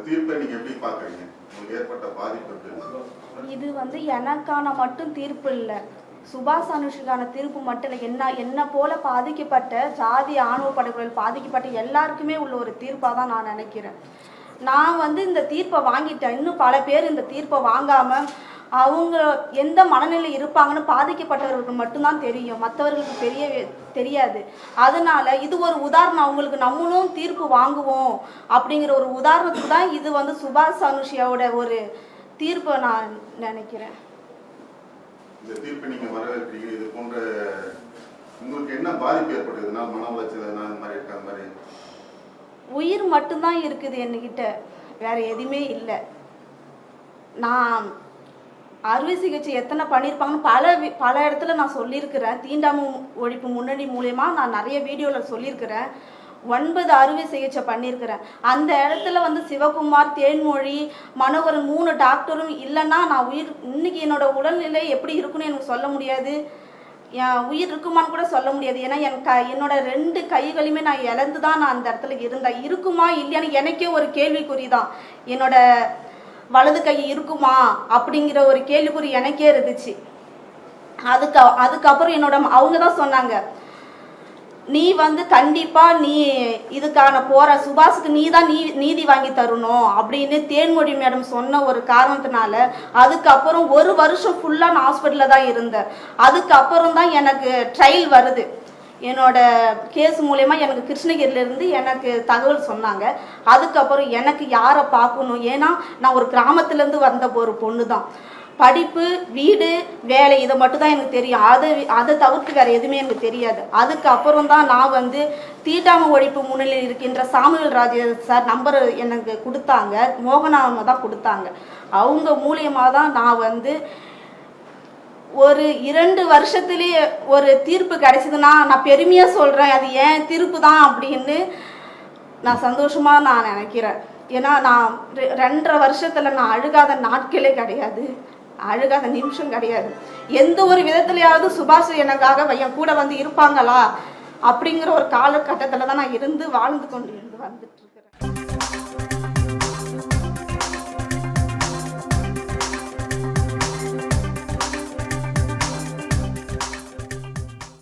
தீர்ப்பை நீங்க எப்படி பாக்குறீங்க? உங்களுக்கு ஏற்பட்ட பாதிப்பு இது எனக்கான மட்டும் தீர்ப்பு இல்லை, சுபாஷ் அனுஷுக்கான தீர்ப்பு மட்டும் இல்லை. என்ன போல பாதிக்கப்பட்ட ஜாதி ஆணவ படுகொலையில் பாதிக்கப்பட்ட எல்லாருக்குமே உள்ள ஒரு தீர்ப்பாக தான் நான் நினைக்கிறேன். நான் இந்த தீர்ப்பை வாங்கிட்டேன். இன்னும் பல பேர் இந்த தீர்ப்பை வாங்காமல் அவங்க எந்த மனநிலை இருப்பாங்கன்னு பாதிக்கப்பட்டவர்களுக்கு மட்டும்தான் தெரியும், மற்றவர்களுக்கு தெரியாது. அதனால இது ஒரு உதாரணம், அவங்களுக்கு நம்மளும் தீர்ப்பு வாங்குவோம் அப்படிங்கிற ஒரு உதாரணத்துக்கு தான் இது சுபாஷ் அனுஷியாவோட ஒரு தீர்ப்பை நான் நினைக்கிறேன். இந்த தீர்ப்பை நீங்க வரவேற்கிறீங்க. இது போன்ற உங்களுக்கு என்ன பாதிப்பு ஏற்படுதுன்னா, மன உளைச்சல் அந்த மாதிரி இருக்க மாதிரி? உயிர் மட்டும்தான் இருக்குது என்கிட்ட, வேற எதுவுமே இல்லை. நான் அறுவை சிகிச்சை எத்தனை பண்ணியிருப்பாங்கன்னு பல இடத்துல நான் சொல்லியிருக்கிறேன். தீண்டாமை ஒழிப்பு முன்னணி மூலயமா நான் நிறைய வீடியோவில் சொல்லியிருக்கிறேன். 9 அறுவை சிகிச்சை பண்ணியிருக்கிறேன். அந்த இடத்துல சிவகுமார், தேன்மொழி, மனோகரன் 3 டாக்டரும் இல்லைன்னா நான் இன்னைக்கு என்னோட உடல்நிலை எப்படி இருக்குன்னு எனக்கு சொல்ல முடியாது. என் உயிர் இருக்குமான்னு கூட சொல்ல முடியாது. ஏன்னா என்னோட 2 கைகளையுமே நான் இழந்து தான் நான் அந்த இடத்துல இருந்தேன். இருக்குமா இல்லையான்னு எனக்கே ஒரு கேள்விக்குறி தான். என்னோட வலது கை இருக்குமா அப்படிங்கிற ஒரு கேள்விக்குறி எனக்கே இருந்துச்சு. அதுக்கப்புறம் அவங்க தான் சொன்னாங்க, நீ கண்டிப்பா நீ இதுக்கான சுபாஷுக்கு நீ தான் நீதி வாங்கி தரணும் அப்படின்னு தேன்மொழி மேடம் சொன்ன ஒரு காரணத்தினால அதுக்கப்புறம் 1 வருஷம் ஃபுல்லா நான் ஹாஸ்பிட்டல்ல தான் இருந்தேன். அதுக்கப்புறம் தான் எனக்கு ட்ரையல் வருது. என்னோட கேஸ் மூலயமா எனக்கு கிருஷ்ணகிரியிலேருந்து எனக்கு தகவல் சொன்னாங்க. அதுக்கப்புறம் எனக்கு யாரை பார்க்கணும், ஏன்னா நான் ஒரு கிராமத்துலேருந்து வந்த ஒரு பொண்ணு தான். படிப்பு, வீடு, வேலை இதை மட்டும் தான் எனக்கு தெரியும். அதை தவிர்த்து வேறு எதுவுமே எனக்கு தெரியாது. அதுக்கப்புறம் தான் நான் தீண்டாமை ஒழிப்பு முன்னிலையில் இருக்கின்ற சாமுவேல் ராஜ் சார் நம்பர் எனக்கு கொடுத்தாங்க, மோகனாவை தான் கொடுத்தாங்க. அவங்க மூலியமாக தான் நான் ஒரு 2 வருஷத்துலேயே ஒரு தீர்ப்பு கிடைச்சதுன்னா நான் பெருமையாக சொல்கிறேன், அது ஏன் தீர்ப்பு தான் அப்படின்னு நான் சந்தோஷமாக நான் நினைக்கிறேன். ஏன்னா நான் 2.5 வருஷத்தில் நான் அழுகாத நாட்களே கிடையாது, அழுகாத நிமிஷம் கிடையாது. எந்த ஒரு விதத்துலையாவது சுபாஷ் எனக்காக என் கூட இருப்பாங்களா அப்படிங்கிற ஒரு காலகட்டத்தில் தான் நான் வாழ்ந்து கொண்டு வந்துட்டு இருக்கிறேன்.